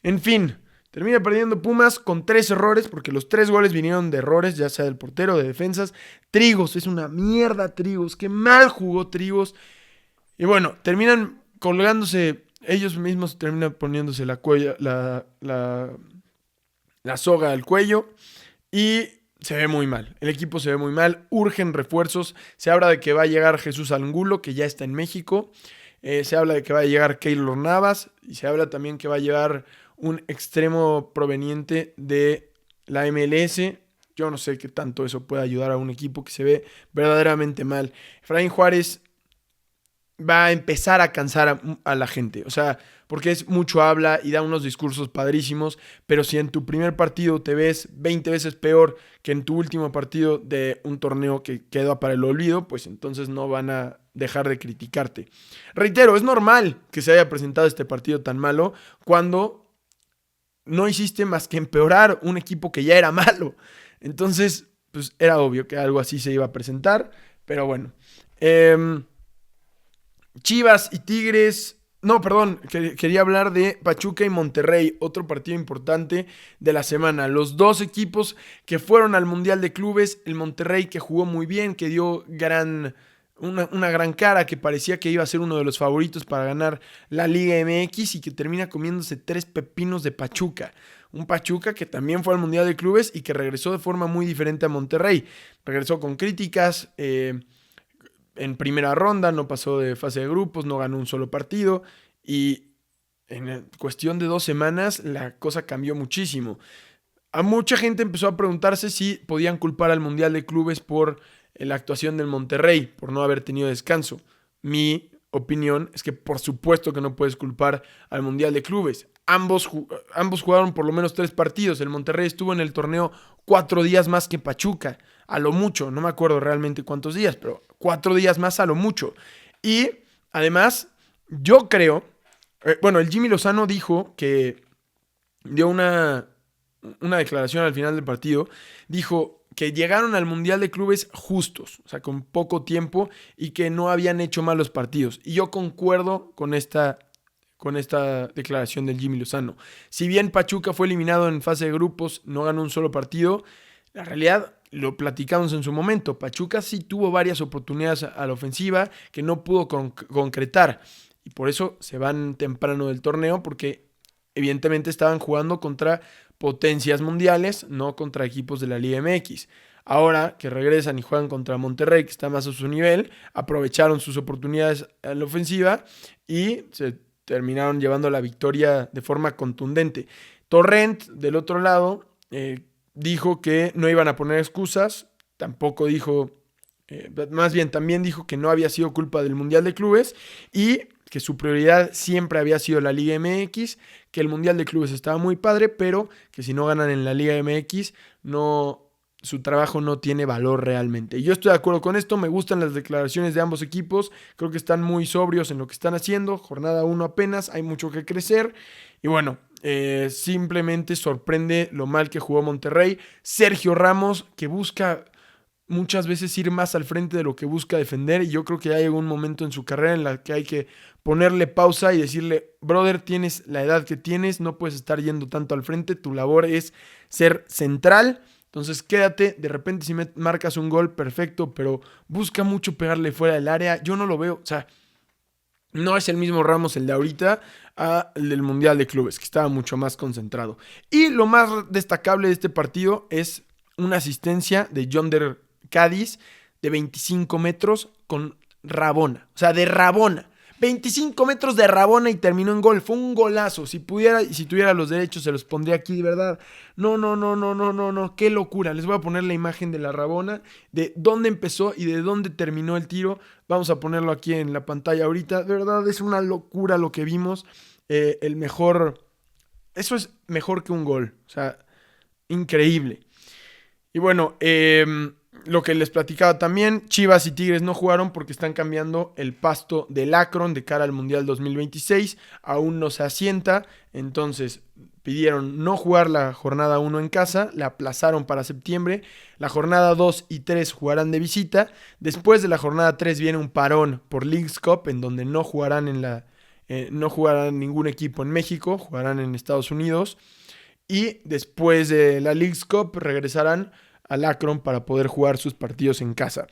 A: En fin, termina perdiendo Pumas con 3 errores, porque los 3 goles vinieron de errores, ya sea del portero, de defensas. Trigos, es una mierda Trigos, qué mal jugó Trigos. Y bueno, terminan colgándose, ellos mismos terminan poniéndose la soga al cuello y se ve muy mal. El equipo se ve muy mal, urgen refuerzos. Se habla de que va a llegar Jesús Angulo, que ya está en México. Se habla de que va a llegar Keylor Navas y se habla también que va a llegar un extremo proveniente de la MLS. Yo no sé qué tanto eso puede ayudar a un equipo que se ve verdaderamente mal. Efraín Juárez va a empezar a cansar a la gente. O sea, porque es mucho habla y da unos discursos padrísimos, pero si en tu primer partido te ves 20 veces peor que en tu último partido de un torneo que queda para el olvido, pues entonces no van a dejar de criticarte. Reitero, es normal que se haya presentado este partido tan malo cuando no hiciste más que empeorar un equipo que ya era malo. Entonces, pues era obvio que algo así se iba a presentar, pero bueno. Chivas y Tigres. No, perdón, quería hablar de Pachuca y Monterrey, otro partido importante de la semana. Los 2 equipos que fueron al Mundial de Clubes, el Monterrey que jugó muy bien, que dio una gran cara, que parecía que iba a ser uno de los favoritos para ganar la Liga MX y que termina comiéndose 3 pepinos de Pachuca. Un Pachuca que también fue al Mundial de Clubes y que regresó de forma muy diferente a Monterrey. Regresó con críticas, en primera ronda, no pasó de fase de grupos, no ganó un solo partido y en cuestión de 2 semanas la cosa cambió muchísimo. A mucha gente empezó a preguntarse si podían culpar al Mundial de Clubes por la actuación del Monterrey, por no haber tenido descanso. Mi opinión es que por supuesto que no puedes culpar al Mundial de Clubes. Ambos jugaron por lo menos 3 partidos. El Monterrey estuvo en el torneo 4 días más que Pachuca, a lo mucho. No me acuerdo realmente cuántos días, pero 4 días más a lo mucho. Y además, yo creo, el Jimmy Lozano dijo que dio una una declaración al final del partido, dijo que llegaron al Mundial de Clubes justos, o sea, con poco tiempo y que no habían hecho malos partidos. Y yo concuerdo con esta declaración del Jimmy Lozano. Si bien Pachuca fue eliminado en fase de grupos, no ganó un solo partido, la realidad, lo platicamos en su momento, Pachuca sí tuvo varias oportunidades a la ofensiva que no pudo concretar. Y por eso se van temprano del torneo, porque evidentemente estaban jugando contra potencias mundiales, no contra equipos de la Liga MX. Ahora que regresan y juegan contra Monterrey, que está más a su nivel, aprovecharon sus oportunidades en la ofensiva y se terminaron llevando la victoria de forma contundente. Torrent, del otro lado, dijo que no iban a poner excusas, tampoco dijo, más bien también dijo que no había sido culpa del Mundial de Clubes y que su prioridad siempre había sido la Liga MX, que el Mundial de Clubes estaba muy padre, pero que si no ganan en la Liga MX, su trabajo no tiene valor realmente. Y yo estoy de acuerdo con esto, me gustan las declaraciones de ambos equipos, creo que están muy sobrios en lo que están haciendo, jornada 1 apenas, hay mucho que crecer, y bueno, simplemente sorprende lo mal que jugó Monterrey. Sergio Ramos, que busca muchas veces ir más al frente de lo que busca defender, y yo creo que ya llegó un momento en su carrera en la que hay que ponerle pausa y decirle, brother, tienes la edad que tienes, no puedes estar yendo tanto al frente, tu labor es ser central, entonces quédate, de repente si marcas un gol, perfecto, pero busca mucho pegarle fuera del área, yo no lo veo, o sea, no es el mismo Ramos el de ahorita al del Mundial de Clubes, que estaba mucho más concentrado. Y lo más destacable de este partido es una asistencia de Yonder Cádiz de 25 metros con Rabona. O sea, de Rabona. 25 metros de Rabona y terminó en gol. Fue un golazo. Si pudiera y si tuviera los derechos se los pondría aquí, de verdad. No. Qué locura. Les voy a poner la imagen de la Rabona, de dónde empezó y de dónde terminó el tiro. Vamos a ponerlo aquí en la pantalla ahorita. De verdad, es una locura lo que vimos. El mejor... Eso es mejor que un gol. O sea, increíble. Y bueno, lo que les platicaba también, Chivas y Tigres no jugaron porque están cambiando el pasto del Akron de cara al Mundial 2026. Aún no se asienta, entonces pidieron no jugar la jornada 1 en casa, la aplazaron para septiembre. La jornada 2 y 3 jugarán de visita. Después de la jornada 3 viene un parón por Leagues Cup, en donde no jugarán no jugarán ningún equipo en México, jugarán en Estados Unidos. Y después de la Leagues Cup regresarán al Akron para poder jugar sus partidos en casa.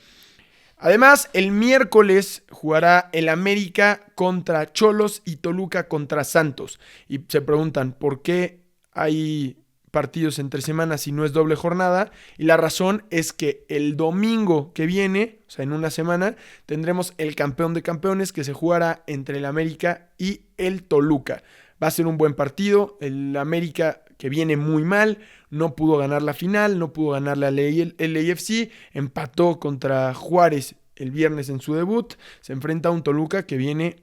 A: Además, el miércoles jugará el América contra Cholos y Toluca contra Santos. Y se preguntan por qué hay partidos entre semanas si no es doble jornada. Y la razón es que el domingo que viene, o sea, en una semana, tendremos el campeón de campeones que se jugará entre el América y el Toluca. Va a ser un buen partido. El América, que viene muy mal, no pudo ganar la final, no pudo ganarle al LAFC, empató contra Juárez el viernes en su debut, se enfrenta a un Toluca que viene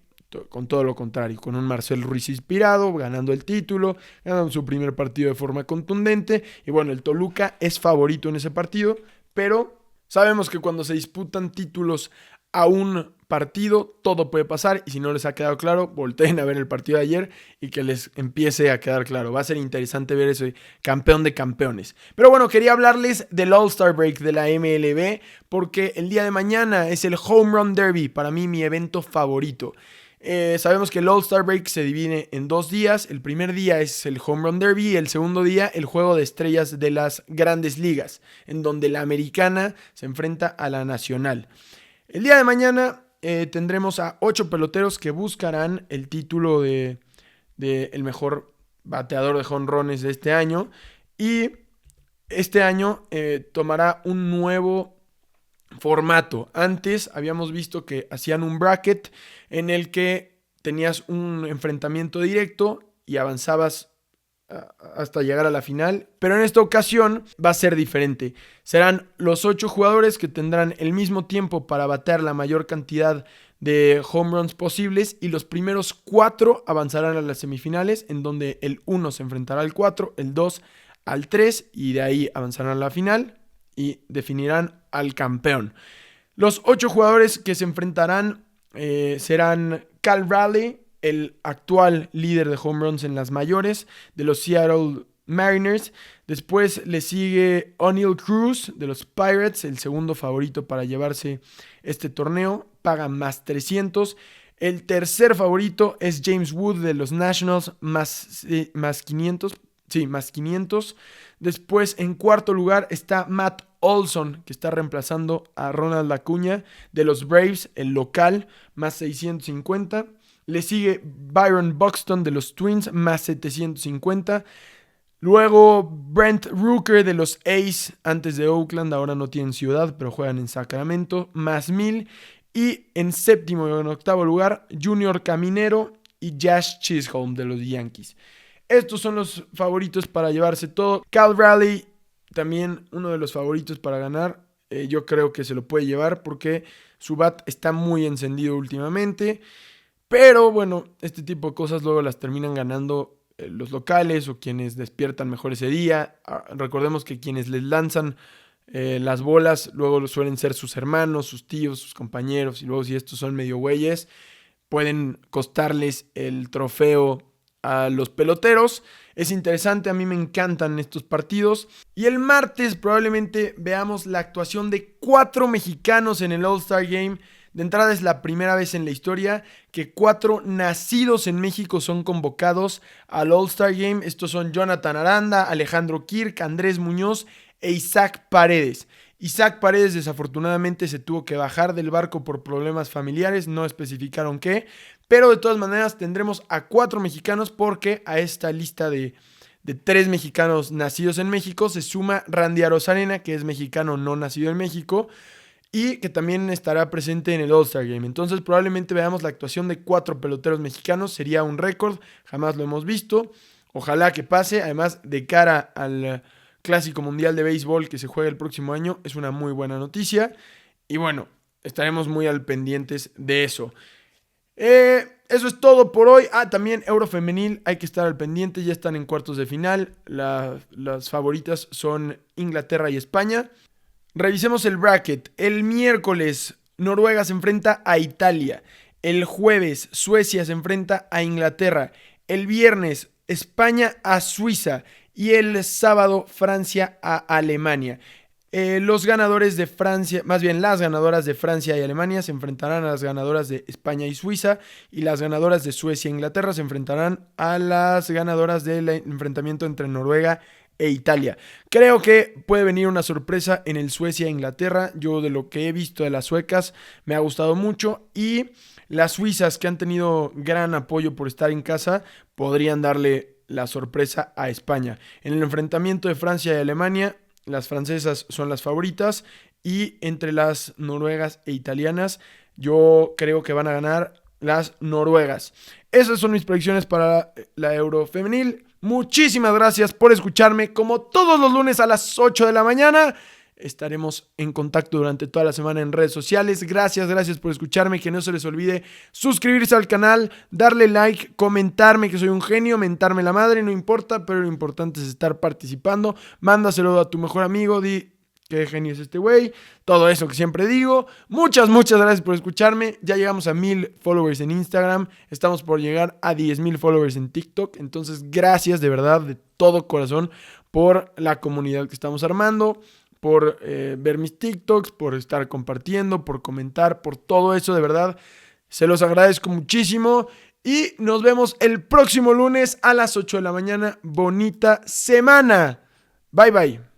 A: con todo lo contrario, con un Marcel Ruiz inspirado, ganando el título, ganando su primer partido de forma contundente, y bueno, el Toluca es favorito en ese partido, pero sabemos que cuando se disputan títulos a un partido, todo puede pasar, y si no les ha quedado claro, volteen a ver el partido de ayer y que les empiece a quedar claro. Va a ser interesante ver ese campeón de campeones. Pero bueno, quería hablarles del All-Star Break de la MLB, porque el día de mañana es el Home Run Derby, para mí mi evento favorito. Sabemos que el All-Star Break se divide en 2 días. El primer día es el Home Run Derby y el segundo día el juego de estrellas de las grandes ligas, en donde la americana se enfrenta a la nacional. El día de mañana tendremos a 8 peloteros que buscarán el título de el mejor bateador de jonrones de este año. Y este año tomará un nuevo formato. Antes habíamos visto que hacían un bracket en el que tenías un enfrentamiento directo y avanzabas hasta llegar a la final, pero en esta ocasión va a ser diferente. Serán los 8 jugadores que tendrán el mismo tiempo para batear la mayor cantidad de home runs posibles, y los primeros 4 avanzarán a las semifinales, en donde el 1 se enfrentará al 4, el 2 al 3, y de ahí avanzarán a la final y definirán al campeón. Los 8 jugadores que se enfrentarán serán Cal Raleigh, el actual líder de home runs en las mayores de los Seattle Mariners. Después le sigue O'Neal Cruz de los Pirates, el segundo favorito para llevarse este torneo, paga más 300. El tercer favorito es James Wood de los Nationals, más 500. Sí, más 500. Después, en cuarto lugar, está Matt Olson, que está reemplazando a Ronald Acuña de los Braves, el local, más 650. Le sigue Byron Buxton de los Twins, más 750. Luego Brent Rooker de los A's, antes de Oakland, ahora no tienen ciudad, pero juegan en Sacramento, más 1000. Y en séptimo y en octavo lugar, Junior Caminero y Josh Chisholm de los Yankees. Estos son los favoritos para llevarse todo. Cal Raleigh, también uno de los favoritos para ganar. Yo creo que se lo puede llevar porque su bat está muy encendido últimamente. Pero bueno, este tipo de cosas luego las terminan ganando los locales o quienes despiertan mejor ese día. Recordemos que quienes les lanzan las bolas luego suelen ser sus hermanos, sus tíos, sus compañeros. Y luego si estos son medio güeyes, pueden costarles el trofeo a los peloteros. Es interesante, a mí me encantan estos partidos. Y el martes probablemente veamos la actuación de 4 mexicanos en el All-Star Game. De entrada es la primera vez en la historia que 4 nacidos en México son convocados al All-Star Game. Estos son Jonathan Aranda, Alejandro Kirk, Andrés Muñoz e Isaac Paredes. Isaac Paredes desafortunadamente se tuvo que bajar del barco por problemas familiares, no especificaron qué, pero de todas maneras tendremos a 4 mexicanos porque a esta lista de 3 mexicanos nacidos en México se suma Randy Arozarena, que es mexicano no nacido en México, y que también estará presente en el All-Star Game. Entonces probablemente veamos la actuación de 4 peloteros mexicanos, sería un récord, jamás lo hemos visto, ojalá que pase, además de cara al Clásico Mundial de Béisbol que se juega el próximo año, es una muy buena noticia, y bueno, estaremos muy al pendientes de eso. Eso es todo por hoy. También Eurofemenil, hay que estar al pendiente, ya están en cuartos de final, las favoritas son Inglaterra y España. Revisemos el bracket. El miércoles Noruega se enfrenta a Italia. El jueves Suecia se enfrenta a Inglaterra. El viernes España a Suiza. Y el sábado Francia a Alemania. Los ganadores de Francia, más bien las ganadoras de Francia y Alemania se enfrentarán a las ganadoras de España y Suiza. Y las ganadoras de Suecia e Inglaterra se enfrentarán a las ganadoras del enfrentamiento entre Noruega e Italia. Creo que puede venir una sorpresa en el Suecia-Inglaterra. Yo de lo que he visto de las suecas me ha gustado mucho y las suizas, que han tenido gran apoyo por estar en casa, podrían darle la sorpresa a España. En el enfrentamiento de Francia y Alemania, las francesas son las favoritas y entre las noruegas e italianas yo creo que van a ganar las noruegas. Esas son mis predicciones para la Eurofemenil. Muchísimas gracias por escucharme. Como todos los lunes a las 8 de la mañana, estaremos en contacto durante toda la semana en redes sociales. Gracias por escucharme. Que no se les olvide suscribirse al canal, darle like, comentarme que soy un genio, mentarme la madre, no importa, pero lo importante es estar participando. Mándaselo a tu mejor amigo, di qué genio es este güey, todo eso que siempre digo. Muchas gracias por escucharme. Ya llegamos a 1000 followers en Instagram, estamos por llegar a 10,000 followers en TikTok. Entonces gracias de verdad, de todo corazón, por la comunidad que estamos armando, por ver mis TikToks, por estar compartiendo, por comentar, por todo eso. De verdad se los agradezco muchísimo y nos vemos el próximo lunes a las 8 de la mañana. Bonita semana. Bye bye.